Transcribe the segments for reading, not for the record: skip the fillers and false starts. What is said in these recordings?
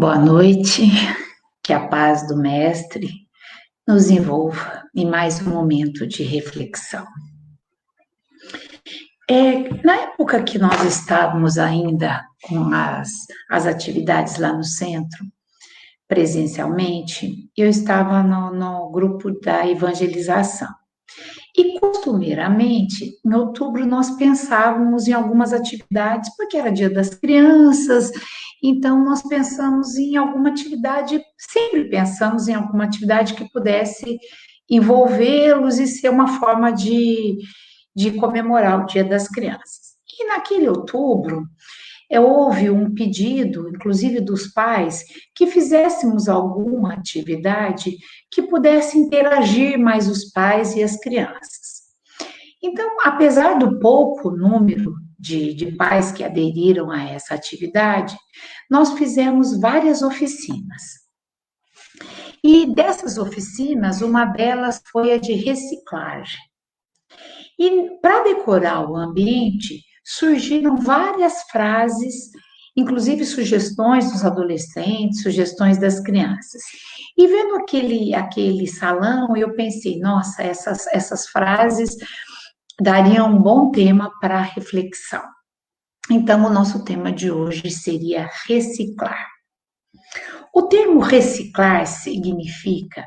Boa noite, que a paz do Mestre nos envolva em mais um momento de reflexão. Na época que nós estávamos ainda com as atividades lá no centro, presencialmente, eu estava no grupo da evangelização. E, costumeiramente, em outubro, nós pensávamos em algumas atividades, porque era Dia das Crianças, então nós pensamos em alguma atividade, sempre pensamos em alguma atividade que pudesse envolvê-los e ser uma forma de comemorar o Dia das Crianças. E naquele outubro, houve um pedido, inclusive dos pais, que fizéssemos alguma atividade que pudesse interagir mais os pais e as crianças. Então, apesar do pouco número de pais que aderiram a essa atividade, nós fizemos várias oficinas. E dessas oficinas, uma delas foi a de reciclagem. E para decorar o ambiente, surgiram várias frases, inclusive sugestões dos adolescentes, sugestões das crianças. E vendo aquele salão, eu pensei, nossa, essas frases dariam um bom tema para reflexão. Então, o nosso tema de hoje seria reciclar. O termo reciclar significa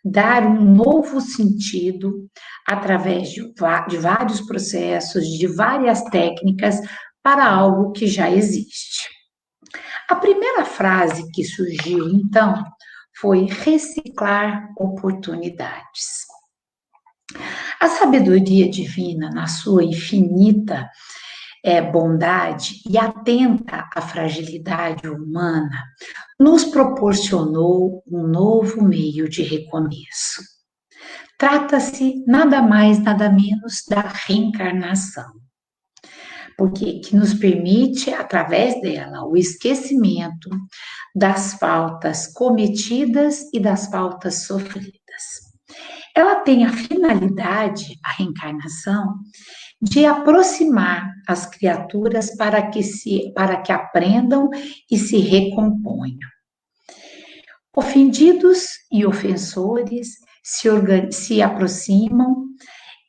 dar um novo sentido através de vários processos, de várias técnicas para algo que já existe. A primeira frase que surgiu, então, foi reciclar oportunidades. A sabedoria divina, na sua infinita bondade e atenta à fragilidade humana, nos proporcionou um novo meio de recomeço. Trata-se nada mais, nada menos da reencarnação, porque que nos permite, através dela, o esquecimento das faltas cometidas e das faltas sofridas. Ela tem a finalidade, a reencarnação, de aproximar as criaturas para que aprendam e se recomponham. Ofendidos e ofensores se aproximam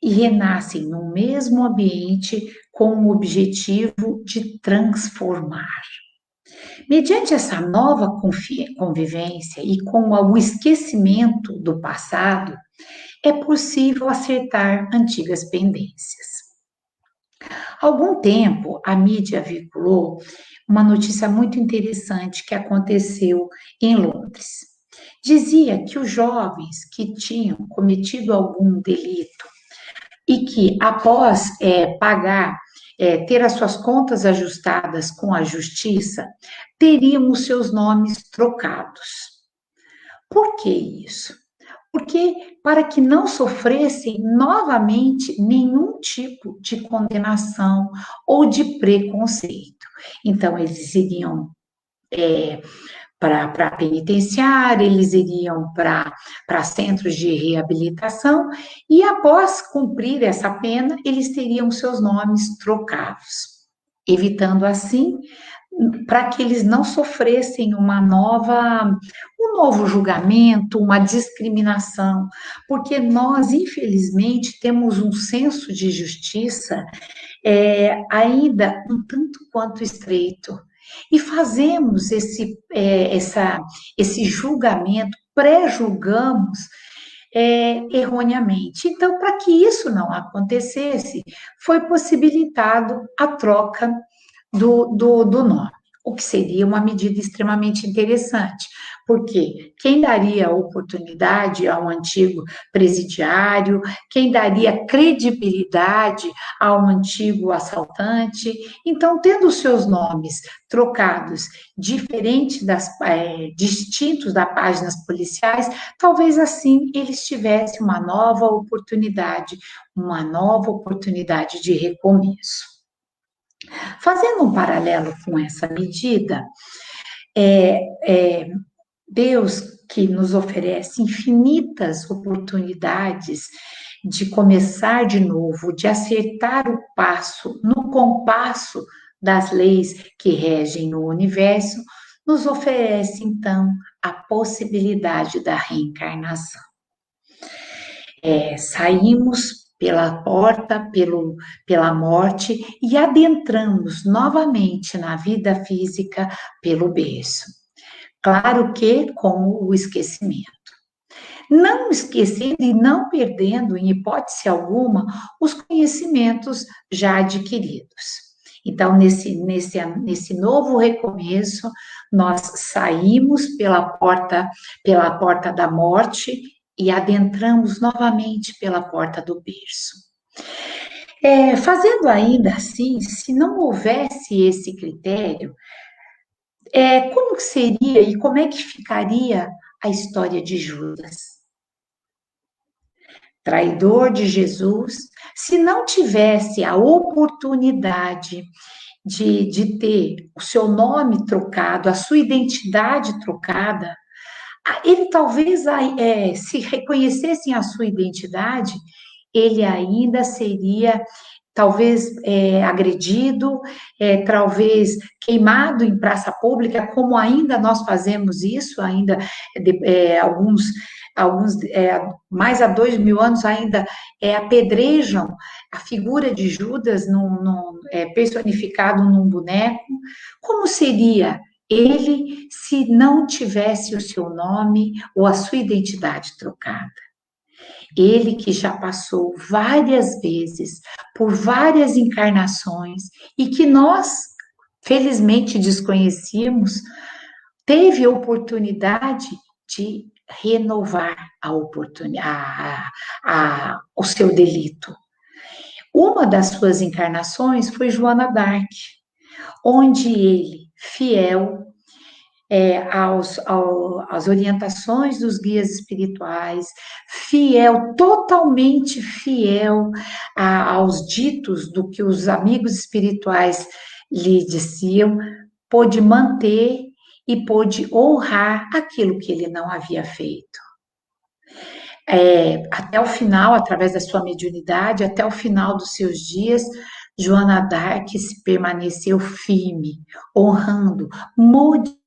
e renascem no mesmo ambiente com o objetivo de transformar. Mediante essa nova convivência e com o esquecimento do passado, é possível acertar antigas pendências. Há algum tempo, a mídia veiculou uma notícia muito interessante que aconteceu em Londres. Dizia que os jovens que tinham cometido algum delito e que, após ter as suas contas ajustadas com a justiça, teriam os seus nomes trocados. Por que isso? Porque para que não sofressem novamente nenhum tipo de condenação ou de preconceito. Então, eles iriam para penitenciária, eles iriam para centros de reabilitação e, após cumprir essa pena, eles teriam seus nomes trocados, evitando assim para que eles não sofressem um novo julgamento, uma discriminação, porque nós, infelizmente, temos um senso de justiça ainda um tanto quanto estreito, e fazemos esse julgamento, pré-julgamos erroneamente. Então, para que isso não acontecesse, foi possibilitado a troca do nome, o que seria uma medida extremamente interessante, porque quem daria oportunidade ao antigo presidiário, quem daria credibilidade ao antigo assaltante, então, tendo os seus nomes trocados, distintos das páginas policiais, talvez assim eles tivessem uma nova oportunidade de recomeço. Fazendo um paralelo com essa medida, Deus que nos oferece infinitas oportunidades de começar de novo, de acertar o passo no compasso das leis que regem no universo, nos oferece, então, a possibilidade da reencarnação. Saímos pela porta, pela morte e adentramos novamente na vida física pelo berço. Claro que com o esquecimento. Não esquecendo e não perdendo, em hipótese alguma, os conhecimentos já adquiridos. Então, nesse novo recomeço, nós saímos pela porta da morte e adentramos novamente pela porta do berço. Fazendo ainda assim, se não houvesse esse critério, como que seria e como é que ficaria a história de Judas? Traidor de Jesus, se não tivesse a oportunidade de ter o seu nome trocado, a sua identidade trocada, ele talvez, se reconhecessem a sua identidade, ele ainda seria talvez agredido, talvez queimado em praça pública, como ainda nós fazemos isso, ainda alguns mais há 2000 anos ainda apedrejam a figura de Judas personificado num boneco. Como seria ele se não tivesse o seu nome ou a sua identidade trocada? Ele que já passou várias vezes por várias encarnações e que nós, felizmente, desconhecíamos, teve a oportunidade de renovar o seu delito. Uma das suas encarnações foi Joana d'Arc, onde ele, fiel às orientações dos guias espirituais, fiel, totalmente fiel aos ditos do que os amigos espirituais lhe diziam, pôde manter e pôde honrar aquilo que ele não havia feito. Até o final, através da sua mediunidade, até o final dos seus dias, Joana d'Arc permaneceu firme, honrando, modificando.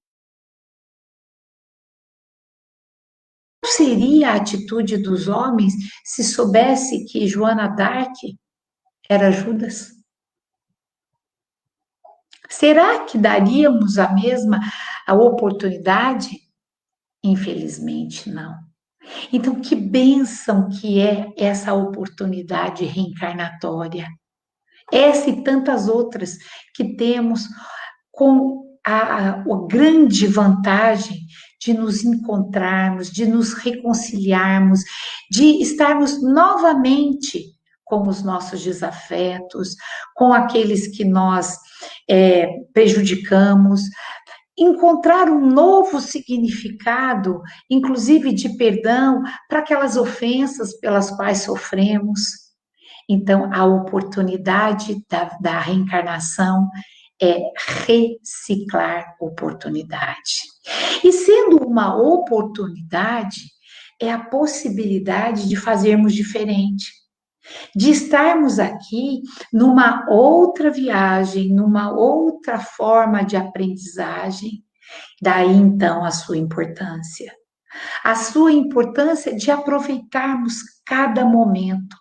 Qual seria a atitude dos homens se soubesse que Joana d'Arc era Judas? Será que daríamos a mesma oportunidade? Infelizmente, não. Então, que bênção que é essa oportunidade reencarnatória. Essa e tantas outras que temos com a grande vantagem de nos encontrarmos, de nos reconciliarmos, de estarmos novamente com os nossos desafetos, com aqueles que nós prejudicamos, encontrar um novo significado, inclusive de perdão, para aquelas ofensas pelas quais sofremos. Então, a oportunidade da reencarnação é reciclar oportunidade. E sendo uma oportunidade, é a possibilidade de fazermos diferente, de estarmos aqui numa outra viagem, numa outra forma de aprendizagem. Daí então a sua importância. A sua importância de aproveitarmos cada momento,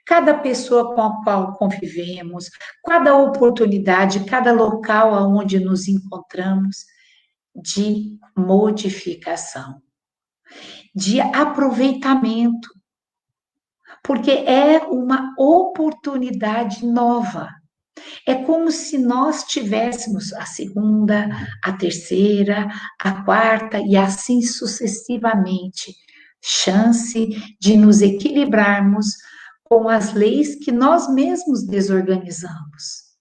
cada pessoa com a qual convivemos, cada oportunidade, cada local aonde nos encontramos, de modificação, de aproveitamento, porque é uma oportunidade nova. É como se nós tivéssemos a segunda, a terceira, a quarta e assim sucessivamente, chance de nos equilibrarmos com as leis que nós mesmos desorganizamos.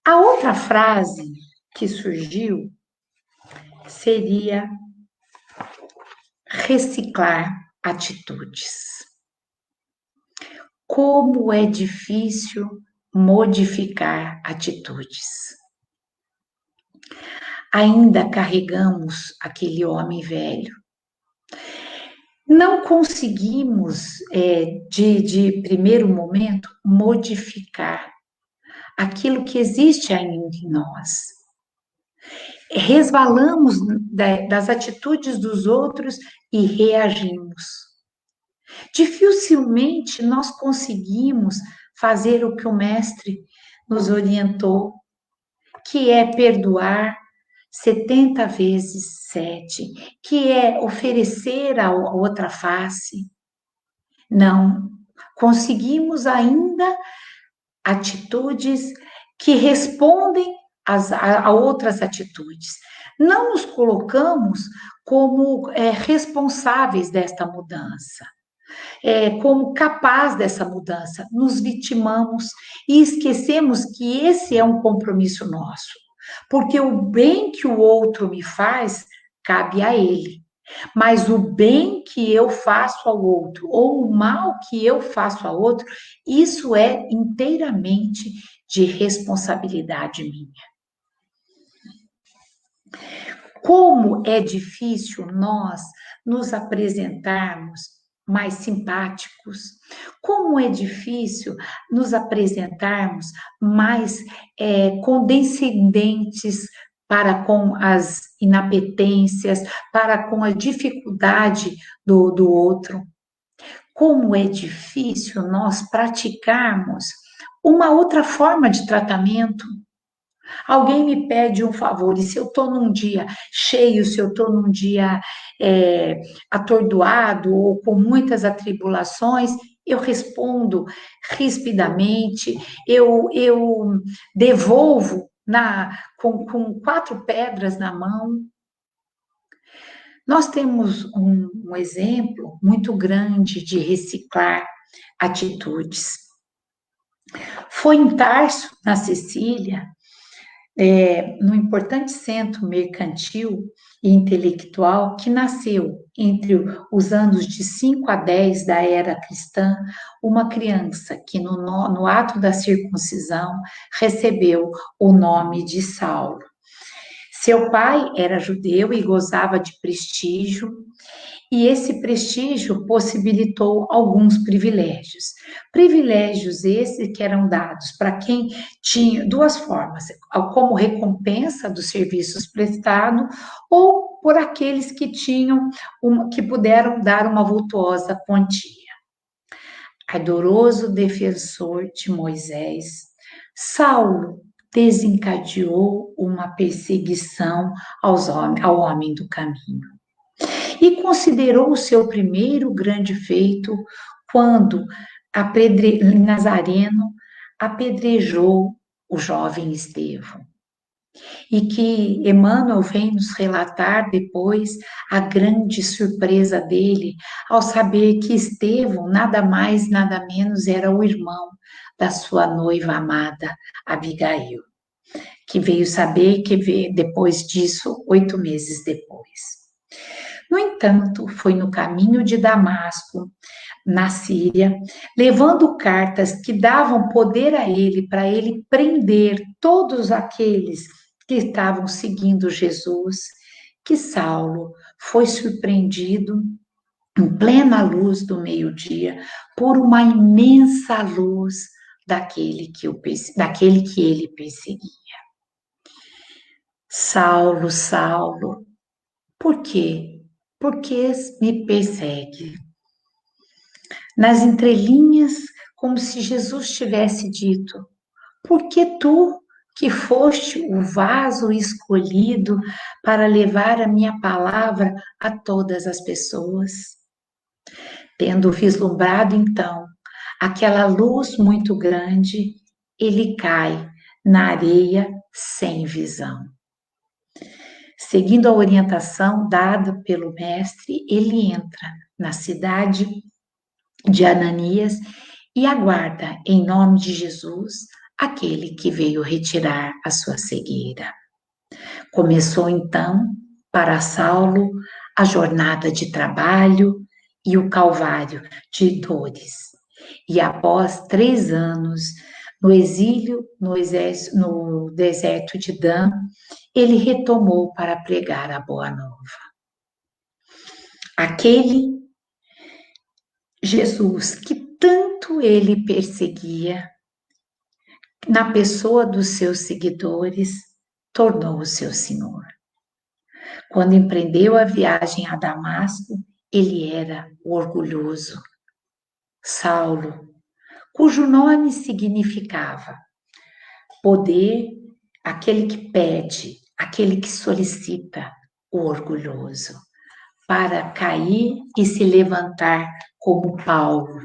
A outra frase que surgiu seria reciclar atitudes. Como é difícil modificar atitudes. Ainda carregamos aquele homem velho. Não conseguimos, de primeiro momento, modificar aquilo que existe ainda em nós. Resvalamos das atitudes dos outros e reagimos. Dificilmente nós conseguimos fazer o que o Mestre nos orientou, que é perdoar 70 vezes 7, que é oferecer a outra face. Não, conseguimos ainda atitudes que respondem a outras atitudes. Não nos colocamos como responsáveis desta mudança, como capaz dessa mudança. Nos vitimamos e esquecemos que esse é um compromisso nosso, porque o bem que o outro me faz cabe a ele. Mas o bem que eu faço ao outro, ou o mal que eu faço ao outro, isso é inteiramente de responsabilidade minha. Como é difícil nós nos apresentarmos mais simpáticos, como é difícil nos apresentarmos mais condescendentes para com as inapetências, para com a dificuldade do outro. Como é difícil nós praticarmos uma outra forma de tratamento. Alguém me pede um favor, e se eu estou num dia cheio, se eu estou num dia atordoado ou com muitas atribulações, eu respondo rispidamente, eu devolvo com 4 pedras na mão. Nós temos um exemplo muito grande de reciclar atitudes. Foi em Tarso, na Sicília, no importante centro mercantil e intelectual que nasceu entre os anos de 5 a 10 da era cristã, uma criança que no ato da circuncisão recebeu o nome de Saulo. Seu pai era judeu e gozava de prestígio, e esse prestígio possibilitou alguns privilégios. Privilégios esses que eram dados para quem tinha duas formas, como recompensa dos serviços prestados ou por aqueles que que puderam dar uma vultuosa quantia. Ardoroso defensor de Moisés, Saulo desencadeou uma perseguição ao homem do caminho. E considerou o seu primeiro grande feito quando Nazareno apedrejou o jovem Estevão. E que Emmanuel vem nos relatar depois a grande surpresa dele ao saber que Estevão nada mais, nada menos era o irmão da sua noiva amada, Abigail, que veio saber que depois disso, 8 meses depois. No entanto, foi no caminho de Damasco, na Síria, levando cartas que davam poder a ele para ele prender todos aqueles que estavam seguindo Jesus, que Saulo foi surpreendido em plena luz do meio-dia por uma imensa luz daquele que ele perseguia. Saulo, Saulo, por quê? Porque me persegue. Nas entrelinhas, como se Jesus tivesse dito: porque tu, que foste o vaso escolhido para levar a minha palavra a todas as pessoas. Tendo vislumbrado então aquela luz muito grande, ele cai na areia sem visão. Seguindo a orientação dada pelo mestre, ele entra na cidade de Ananias e aguarda, em nome de Jesus, aquele que veio retirar a sua cegueira. Começou então, para Saulo, a jornada de trabalho e o calvário de dores. E após 3 anos no exílio, no deserto de Dan, ele retomou para pregar a boa nova. Aquele Jesus que tanto ele perseguia, na pessoa dos seus seguidores, tornou o seu senhor. Quando empreendeu a viagem a Damasco, ele era o orgulhoso Saulo, cujo nome significava poder, aquele que pede, aquele que solicita, o orgulhoso, para cair e se levantar como Paulo.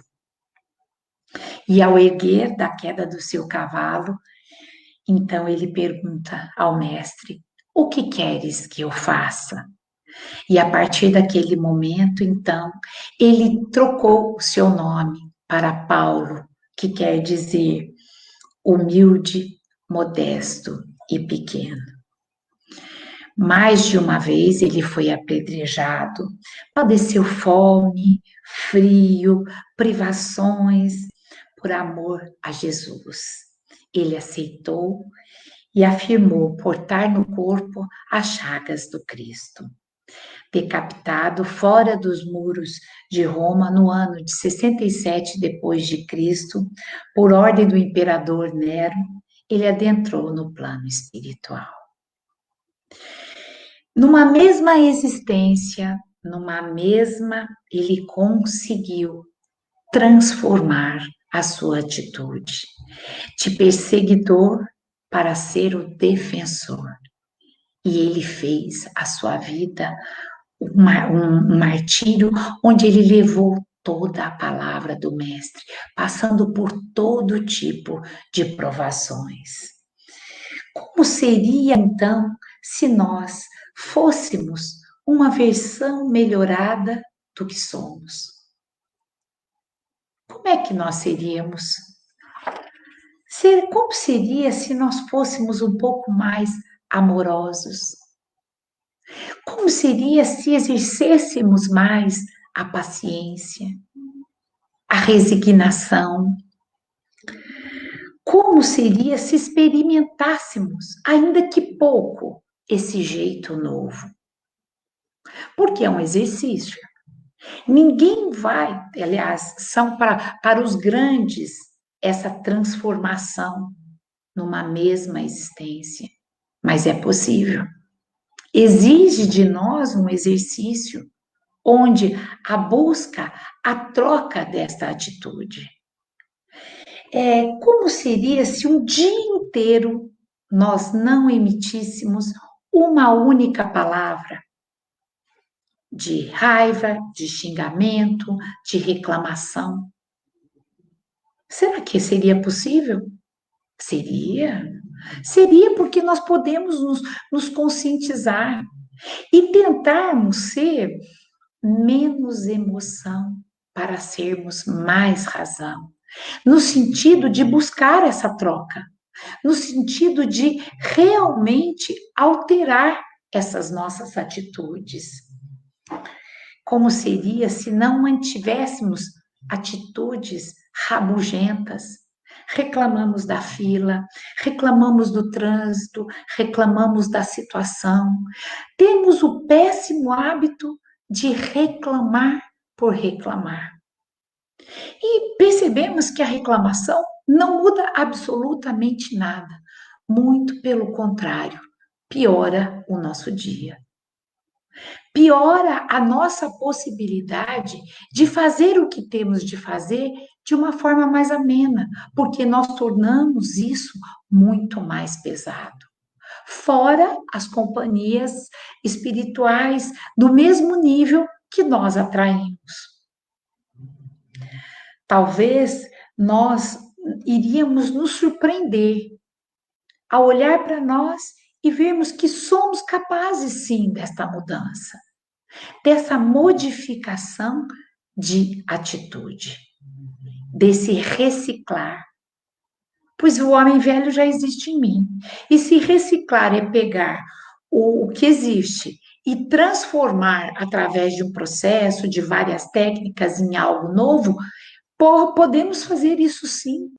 E ao erguer da queda do seu cavalo, então ele pergunta ao mestre: o que queres que eu faça? E a partir daquele momento, então, ele trocou o seu nome para Paulo, que quer dizer humilde, modesto e pequeno. Mais de uma vez ele foi apedrejado, padeceu fome, frio, privações, por amor a Jesus. Ele aceitou e afirmou portar no corpo as chagas do Cristo. Decapitado fora dos muros de Roma no ano de 67 depois de Cristo, por ordem do imperador Nero, ele adentrou no plano espiritual. Numa mesma existência, ele conseguiu transformar a sua atitude de perseguidor para ser o defensor. E ele fez a sua vida um martírio onde ele levou toda a palavra do mestre, passando por todo tipo de provações. Como seria então se nós fôssemos uma versão melhorada do que somos? Como é que nós seríamos? Como seria se nós fôssemos um pouco mais amorosos? Como seria se exercêssemos mais a paciência, a resignação? Como seria se experimentássemos, ainda que pouco, esse jeito novo? Porque é um exercício. Ninguém vai, aliás, são para os grandes essa transformação numa mesma existência, mas é possível. Exige de nós um exercício onde a busca, a troca desta atitude. Como seria se um dia inteiro nós não emitíssemos uma única palavra de raiva, de xingamento, de reclamação? Será que seria possível? Seria. Seria porque nós podemos nos conscientizar e tentarmos ser menos emoção para sermos mais razão, no sentido de buscar essa troca, no sentido de realmente alterar essas nossas atitudes. Como seria se não mantivéssemos atitudes rabugentas? Reclamamos da fila, reclamamos do trânsito, reclamamos da situação. Temos o péssimo hábito de reclamar por reclamar. E percebemos que a reclamação não muda absolutamente nada. Muito pelo contrário, piora o nosso dia. Piora a nossa possibilidade de fazer o que temos de fazer de uma forma mais amena, porque nós tornamos isso muito mais pesado. Fora as companhias espirituais do mesmo nível que nós atraímos. Talvez nós iríamos nos surpreender ao olhar para nós e vermos que somos capazes, sim, desta mudança, dessa modificação de atitude, desse reciclar. Pois o homem velho já existe em mim. E se reciclar é pegar o que existe e transformar através de um processo, de várias técnicas em algo novo, podemos fazer isso sim.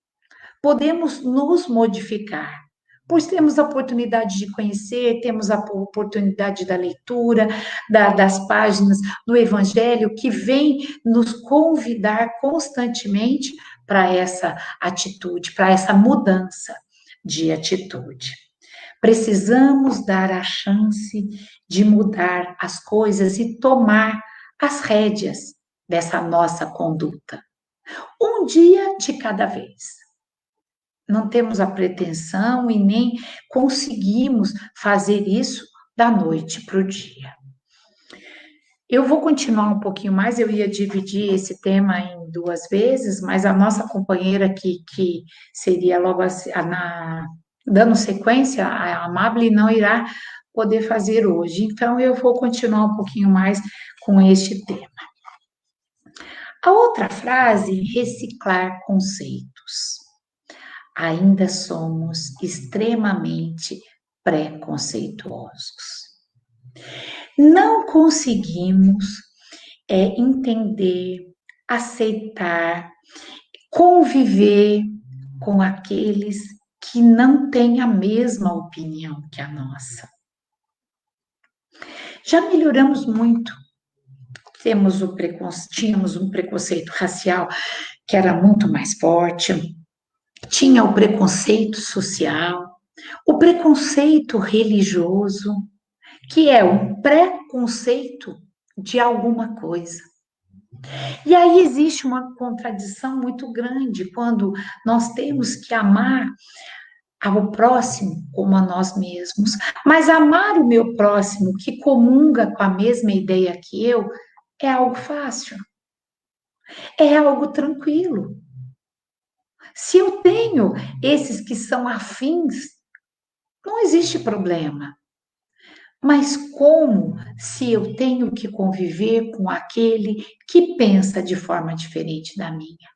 Podemos nos modificar. Pois temos a oportunidade de conhecer, temos a oportunidade da leitura, das páginas do Evangelho, que vem nos convidar constantemente para essa atitude, para essa mudança de atitude. Precisamos dar a chance de mudar as coisas e tomar as rédeas dessa nossa conduta. Um dia de cada vez. Não temos a pretensão e nem conseguimos fazer isso da noite para o dia. Eu vou continuar um pouquinho mais, eu ia dividir esse tema em duas vezes, mas a nossa companheira que seria logo assim, dando sequência, a Amable não irá poder fazer hoje. Então, eu vou continuar um pouquinho mais com este tema. A outra frase, reciclar conceitos. Ainda somos extremamente preconceituosos. Não conseguimos entender, aceitar, conviver com aqueles que não têm a mesma opinião que a nossa. Já melhoramos muito. Tínhamos um preconceito racial que era muito mais forte, tinha o preconceito social, o preconceito religioso, que é um preconceito de alguma coisa. E aí existe uma contradição muito grande quando nós temos que amar ao próximo como a nós mesmos, mas amar o meu próximo que comunga com a mesma ideia que eu é algo fácil, é algo tranquilo. Se eu tenho esses que são afins, não existe problema. Mas como se eu tenho que conviver com aquele que pensa de forma diferente da minha?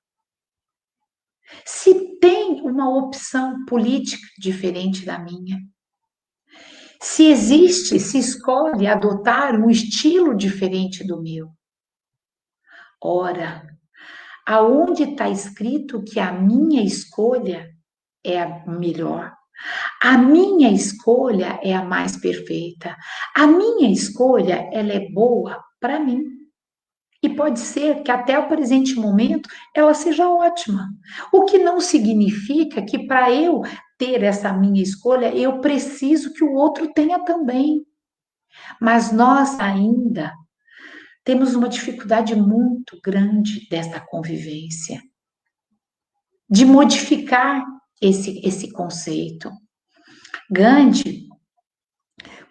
Se tem uma opção política diferente da minha? Se existe, se escolhe adotar um estilo diferente do meu? Ora, aonde está escrito que a minha escolha é a melhor? A minha escolha é a mais perfeita. A minha escolha, ela é boa para mim. E pode ser que até o presente momento ela seja ótima. O que não significa que para eu ter essa minha escolha, eu preciso que o outro tenha também. Mas nós ainda temos uma dificuldade muito grande dessa convivência, de modificar esse conceito. Gandhi,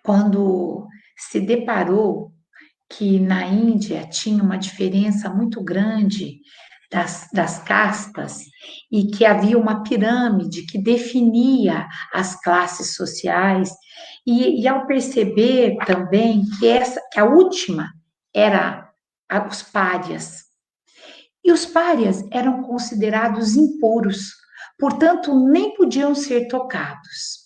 quando se deparou que na Índia tinha uma diferença muito grande das castas e que havia uma pirâmide que definia as classes sociais, e ao perceber também que a última era os párias, e os párias eram considerados impuros, portanto, nem podiam ser tocados.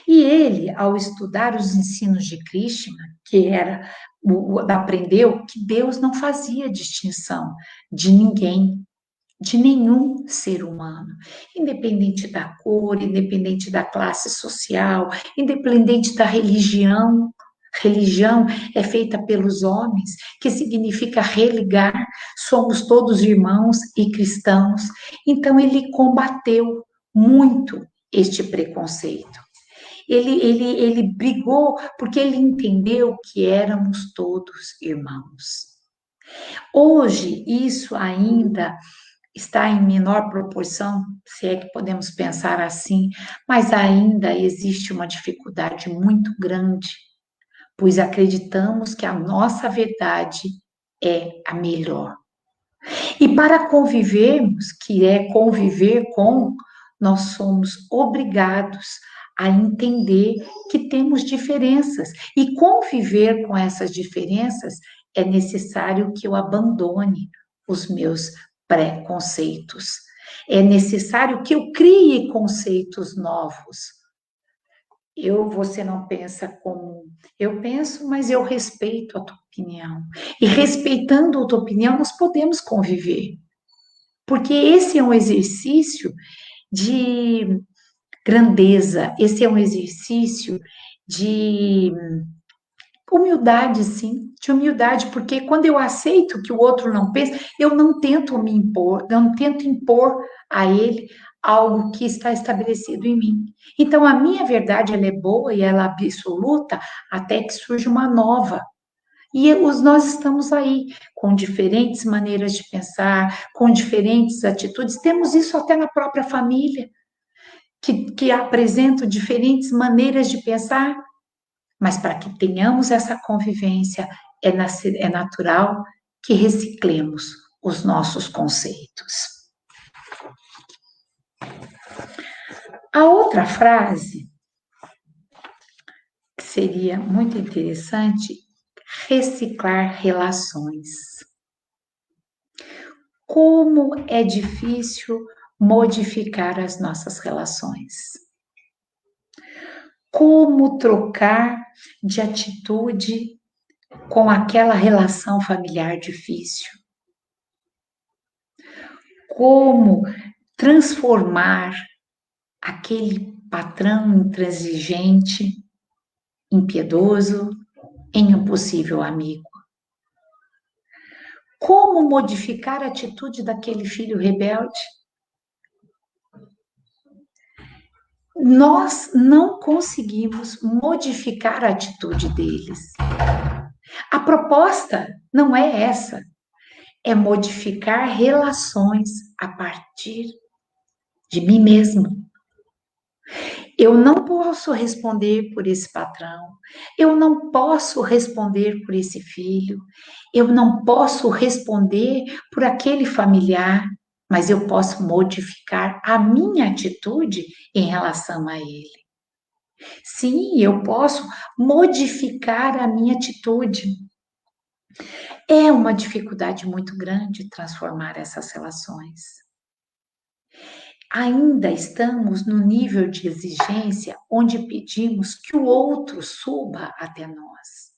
E ele, ao estudar os ensinos de Krishna, que aprendeu que Deus não fazia distinção de ninguém, de nenhum ser humano, independente da cor, independente da classe social, independente da religião. Religião é feita pelos homens, que significa religar, somos todos irmãos e cristãos. Então, ele combateu muito este preconceito. Ele brigou porque ele entendeu que éramos todos irmãos. Hoje, isso ainda está em menor proporção, se é que podemos pensar assim, mas ainda existe uma dificuldade muito grande, pois acreditamos que a nossa verdade é a melhor. E para convivermos, que é conviver com, nós somos obrigados a entender que temos diferenças. E conviver com essas diferenças é necessário que eu abandone os meus preconceitos. É necessário que eu crie conceitos novos. Você não pensa como eu penso, mas eu respeito a tua opinião. E respeitando a tua opinião, nós podemos conviver. Porque esse é um exercício de grandeza, esse é um exercício de humildade, sim, de humildade, porque quando eu aceito que o outro não pensa, eu não tento me impor, não tento impor a ele algo que está estabelecido em mim. Então, a minha verdade, ela é boa e ela é absoluta até que surge uma nova. E nós estamos aí com diferentes maneiras de pensar, com diferentes atitudes. Temos isso até na própria família, que apresentam diferentes maneiras de pensar. Mas para que tenhamos essa convivência, é natural que reciclemos os nossos conceitos. A outra frase, que seria muito interessante, reciclar relações. Como é difícil modificar as nossas relações. Como trocar de atitude com aquela relação familiar difícil. Como transformar aquele patrão intransigente, impiedoso, em um possível amigo. Como modificar a atitude daquele filho rebelde? Nós não conseguimos modificar a atitude deles. A proposta não é essa, é modificar relações a partir de mim mesmo. Eu não posso responder por esse patrão, eu não posso responder por esse filho, eu não posso responder por aquele familiar, mas eu posso modificar a minha atitude em relação a ele. Sim, eu posso modificar a minha atitude. É uma dificuldade muito grande transformar essas relações. Ainda estamos no nível de exigência onde pedimos que o outro suba até nós.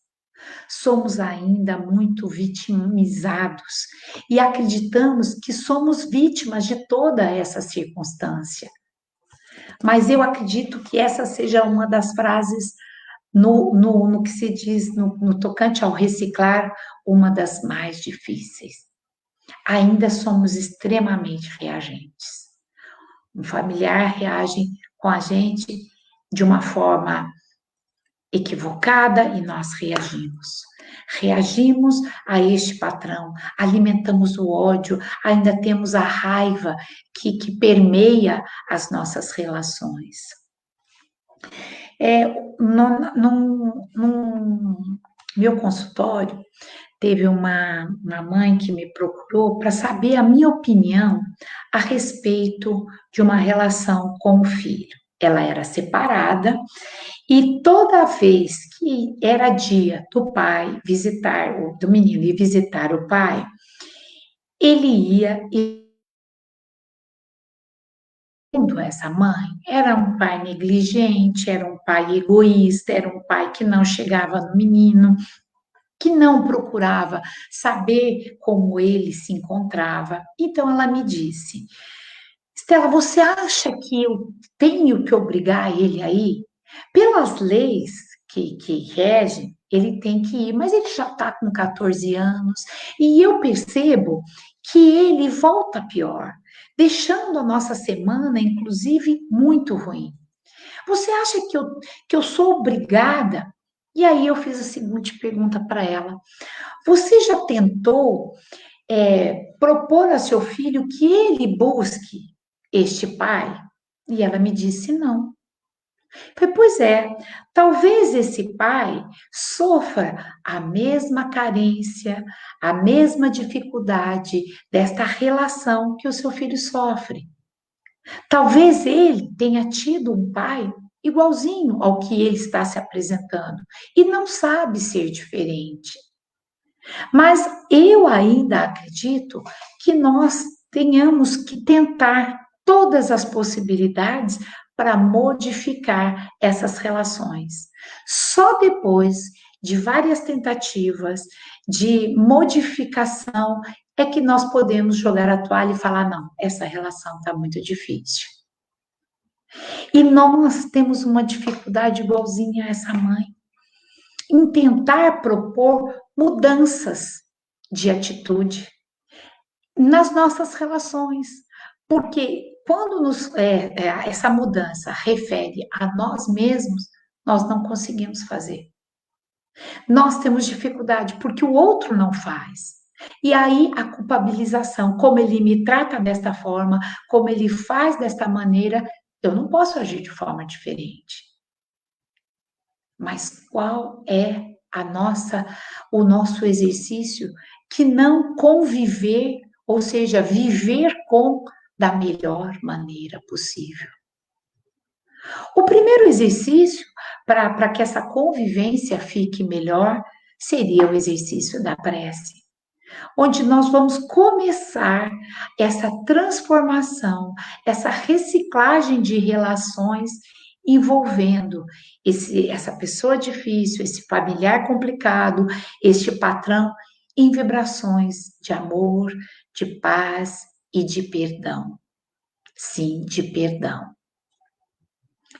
Somos ainda muito vitimizados e acreditamos que somos vítimas de toda essa circunstância. Mas eu acredito que essa seja uma das frases no que se diz no tocante ao reciclar, uma das mais difíceis. Ainda somos extremamente reagentes. Um familiar reage com a gente de uma forma equivocada e nós reagimos. Reagimos a este patrão, alimentamos o ódio, ainda temos a raiva que permeia as nossas relações. Num meu consultório, teve uma mãe que me procurou para saber a minha opinião a respeito de uma relação com o filho. Ela era separada e toda vez que era dia do pai visitar, do menino ir visitar o pai, ele ia e essa mãe era um pai negligente, era um pai egoísta, era um pai que não chegava no menino, que não procurava saber como ele se encontrava. Então ela me disse: Estela, você acha que eu tenho que obrigar ele a ir? Pelas leis que regem, ele tem que ir, mas ele já está com 14 anos e eu percebo que ele volta pior, deixando a nossa semana, inclusive, muito ruim. Você acha que eu sou obrigada? E aí eu fiz a seguinte pergunta para ela: Você já tentou propor a seu filho que ele busque este pai? E ela me disse não. Falei, pois é, talvez esse pai sofra a mesma carência, a mesma dificuldade desta relação que o seu filho sofre. Talvez ele tenha tido um pai igualzinho ao que ele está se apresentando e não sabe ser diferente. Mas eu ainda acredito que nós tenhamos que tentar todas as possibilidades para modificar essas relações. Só depois de várias tentativas de modificação é que nós podemos jogar a toalha e falar: não, essa relação está muito difícil. E nós temos uma dificuldade igualzinha a essa mãe em tentar propor mudanças de atitude nas nossas relações, porque quando essa mudança refere a nós mesmos, nós não conseguimos fazer. Nós temos dificuldade porque o outro não faz. E aí a culpabilização, como ele me trata desta forma, como ele faz desta maneira, eu não posso agir de forma diferente. Mas qual é o nosso exercício que não conviver, ou seja, viver com da melhor maneira possível? O primeiro exercício para que essa convivência fique melhor seria o exercício da prece, onde nós vamos começar essa transformação, essa reciclagem de relações envolvendo essa pessoa difícil, esse familiar complicado, este patrão, em vibrações de amor, de paz e de perdão. Sim, de perdão.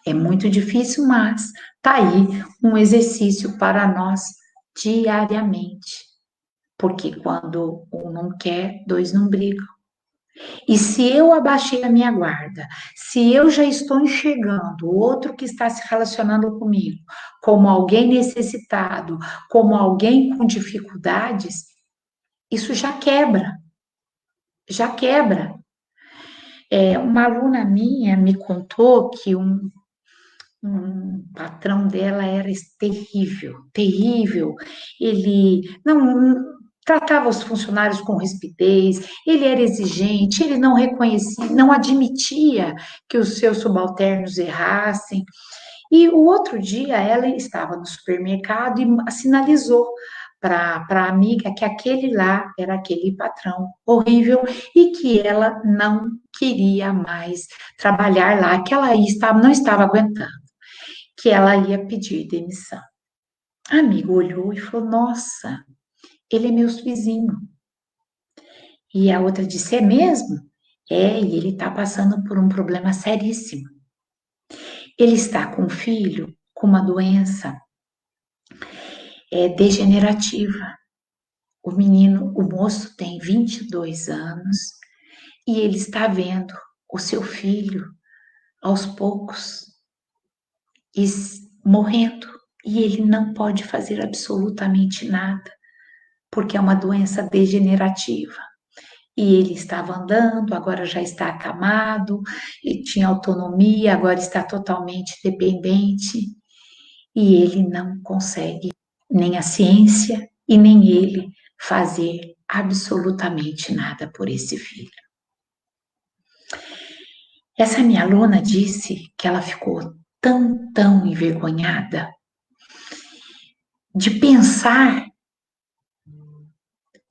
É muito difícil, mas tá aí um exercício para nós diariamente. Porque quando um não quer, dois não brigam. E se eu abaixei a minha guarda, se eu já estou enxergando o outro que está se relacionando comigo como alguém necessitado, como alguém com dificuldades, isso já quebra, já quebra. Uma aluna minha me contou que um patrão dela era terrível, terrível. Ele não tratava os funcionários com rispidez, ele era exigente, ele não reconhecia, não admitia que os seus subalternos errassem. E o outro dia ela estava no supermercado e sinalizou para a amiga que aquele lá era aquele patrão horrível e que ela não queria mais trabalhar lá, que ela não estava aguentando, que ela ia pedir demissão. A amiga olhou e falou: Nossa, ele é meu vizinho. E a outra disse: É mesmo? E ele está passando por um problema seríssimo. Ele está com um filho com uma doença degenerativa. O moço tem 22 anos e ele está vendo o seu filho aos poucos morrendo e ele não pode fazer absolutamente nada porque é uma doença degenerativa. E ele estava andando, agora já está acamado, e tinha autonomia, agora está totalmente dependente, e ele não consegue, nem a ciência e nem ele, fazer absolutamente nada por esse filho. Essa minha aluna disse que ela ficou tão envergonhada de pensar,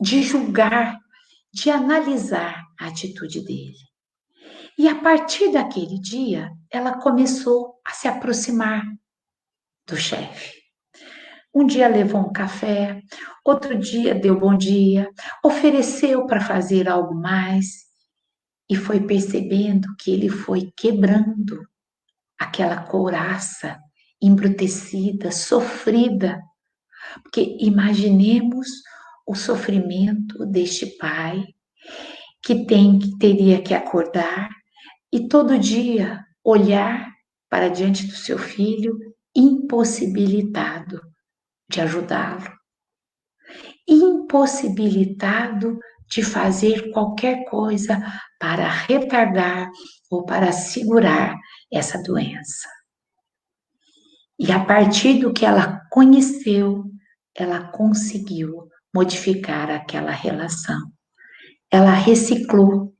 de julgar, de analisar a atitude dele. E a partir daquele dia, ela começou a se aproximar do chefe. Um dia levou um café, outro dia deu bom dia, ofereceu para fazer algo mais e foi percebendo que ele foi quebrando aquela couraça embrutecida, sofrida. Porque imaginemos o sofrimento deste pai que teria que acordar e todo dia olhar para diante do seu filho impossibilitado de ajudá-lo, impossibilitado de fazer qualquer coisa para retardar ou para segurar essa doença. E a partir do que ela conheceu, ela conseguiu modificar aquela relação. Ela reciclou.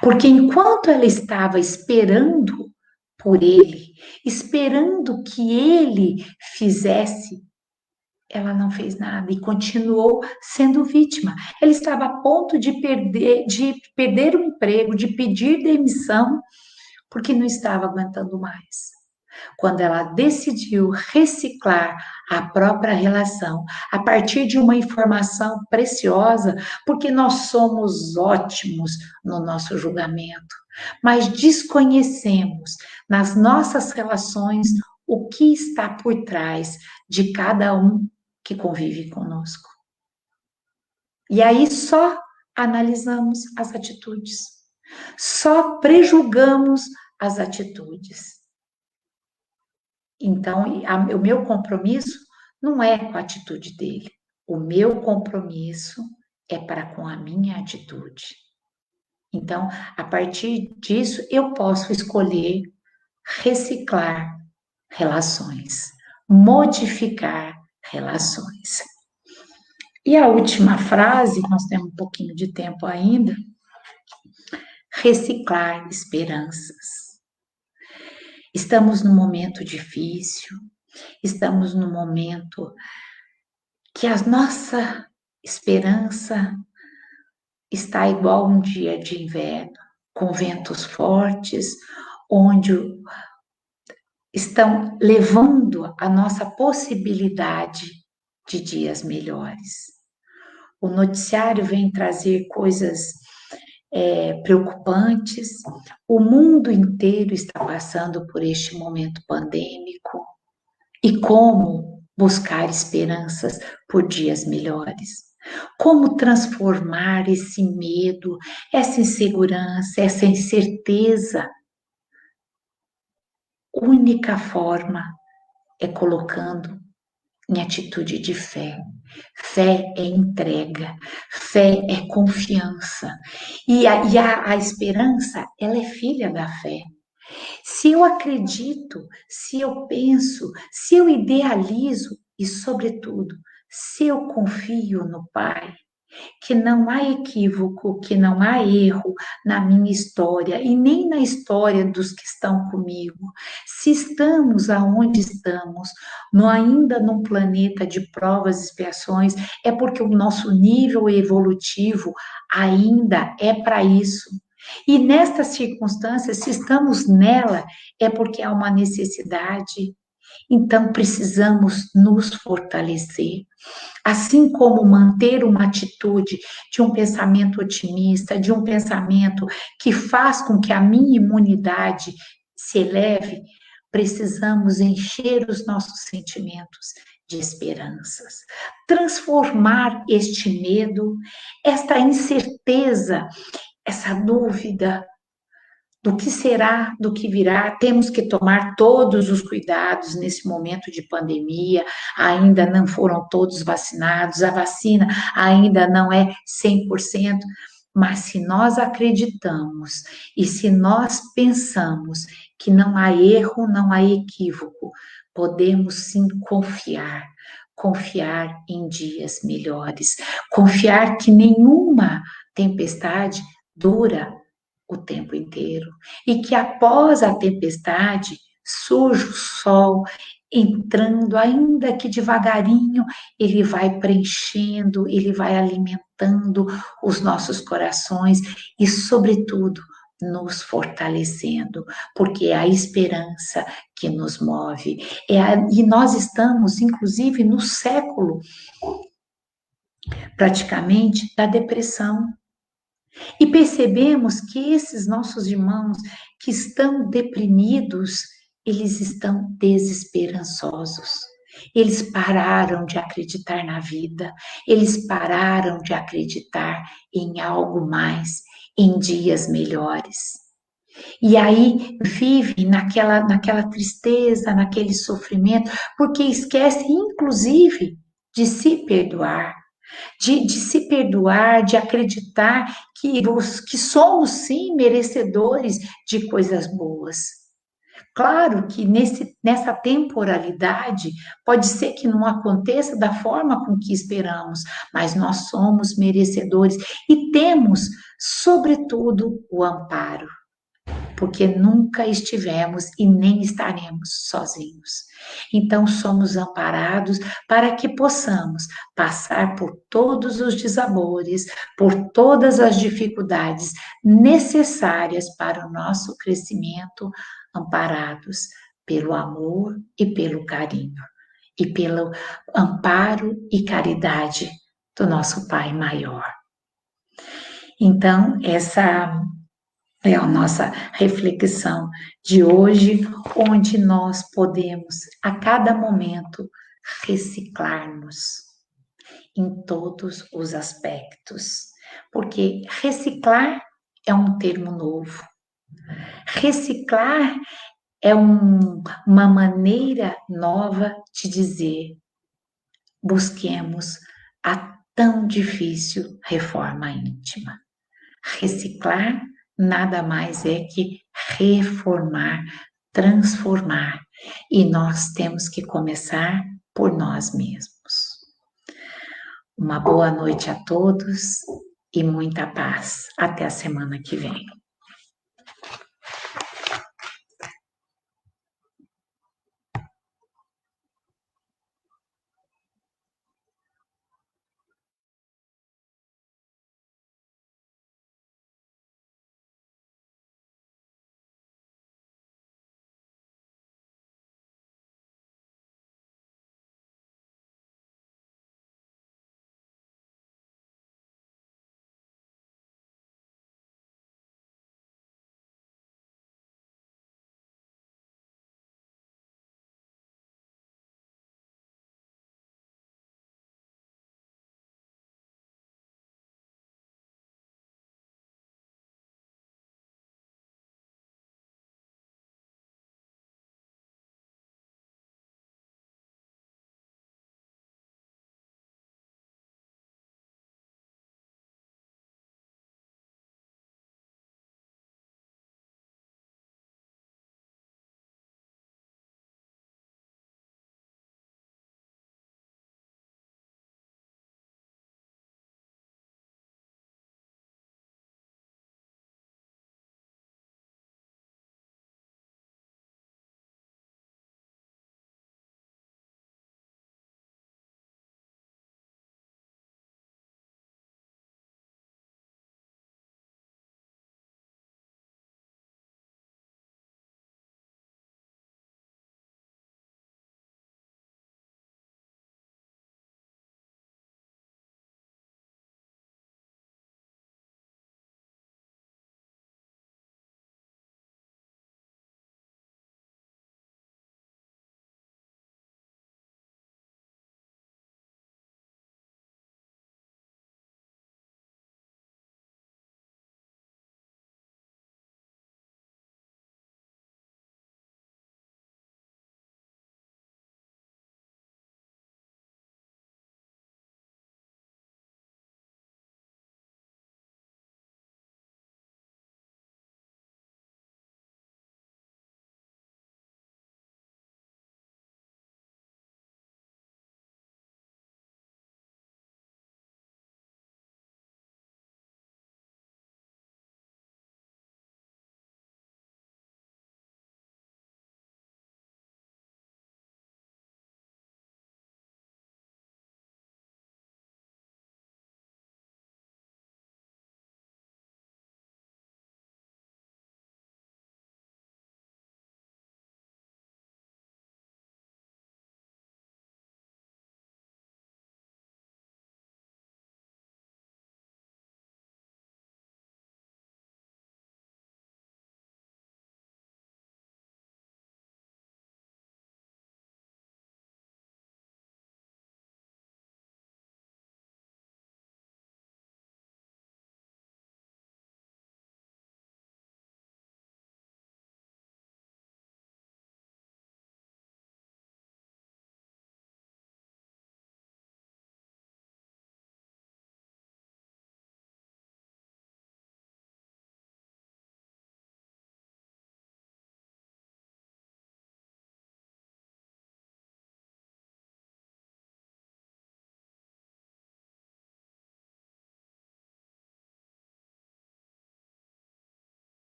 Porque enquanto ela estava esperando por ele, esperando que ele fizesse, ela não fez nada e continuou sendo vítima. Ela estava a ponto de perder o emprego, de pedir demissão, porque não estava aguentando mais. Quando ela decidiu reciclar a própria relação a partir de uma informação preciosa, porque nós somos ótimos no nosso julgamento, mas desconhecemos nas nossas relações o que está por trás de cada um que convive conosco. E aí só analisamos as atitudes. Só prejulgamos as atitudes. Então, o meu compromisso não é com a atitude dele. O meu compromisso é para com a minha atitude. Então, a partir disso, eu posso escolher reciclar relações, modificar relações. E a última frase, nós temos um pouquinho de tempo ainda, reciclar esperanças. Estamos num momento difícil, estamos num momento que a nossa esperança está igual um dia de inverno, com ventos fortes, onde estão levando a nossa possibilidade de dias melhores. O noticiário vem trazer coisas preocupantes, o mundo inteiro está passando por este momento pandêmico, e como buscar esperanças por dias melhores? Como transformar esse medo, essa insegurança, essa incerteza? Única forma é colocando em atitude de fé. Fé é entrega, fé é confiança. E a esperança, ela é filha da fé. Se eu acredito, se eu penso, se eu idealizo e, sobretudo, se eu confio no Pai, que não há equívoco, que não há erro na minha história e nem na história dos que estão comigo. Se estamos aonde estamos, ainda num planeta de provas e expiações, é porque o nosso nível evolutivo ainda é para isso. E nestas circunstâncias, se estamos nela, é porque há uma necessidade. Então, precisamos nos fortalecer. Assim como manter uma atitude de um pensamento otimista, de um pensamento que faz com que a minha imunidade se eleve, precisamos encher os nossos sentimentos de esperanças, transformar este medo, esta incerteza, essa dúvida do que será, do que virá. Temos que tomar todos os cuidados nesse momento de pandemia, ainda não foram todos vacinados, a vacina ainda não é 100%, mas se nós acreditamos e se nós pensamos que não há erro, não há equívoco, podemos sim confiar. Confiar em dias melhores, confiar que nenhuma tempestade dura o tempo inteiro e que após a tempestade surge o sol entrando, ainda que devagarinho, ele vai preenchendo, ele vai alimentando os nossos corações e, sobretudo, nos fortalecendo, porque é a esperança que nos move. E nós estamos, inclusive, no século, praticamente, da depressão. E percebemos que esses nossos irmãos que estão deprimidos, eles estão desesperançosos. Eles pararam de acreditar na vida, eles pararam de acreditar em algo mais, em dias melhores. E aí vivem naquela tristeza, naquele sofrimento, porque esquecem, inclusive, de se perdoar, de se perdoar, de acreditar que somos sim merecedores de coisas boas. Claro que nessa temporalidade pode ser que não aconteça da forma com que esperamos, mas nós somos merecedores e temos, sobretudo, o amparo, porque nunca estivemos e nem estaremos sozinhos. Então, somos amparados para que possamos passar por todos os desabores, por todas as dificuldades necessárias para o nosso crescimento, amparados pelo amor e pelo carinho, e pelo amparo e caridade do nosso Pai maior. Então, essa é a nossa reflexão de hoje, onde nós podemos, a cada momento, reciclar-nos em todos os aspectos. Porque reciclar é um termo novo. Reciclar é uma maneira nova de dizer: busquemos a tão difícil reforma íntima. Reciclar nada mais é que reformar, transformar. E nós temos que começar por nós mesmos. Uma boa noite a todos e muita paz. Até a semana que vem.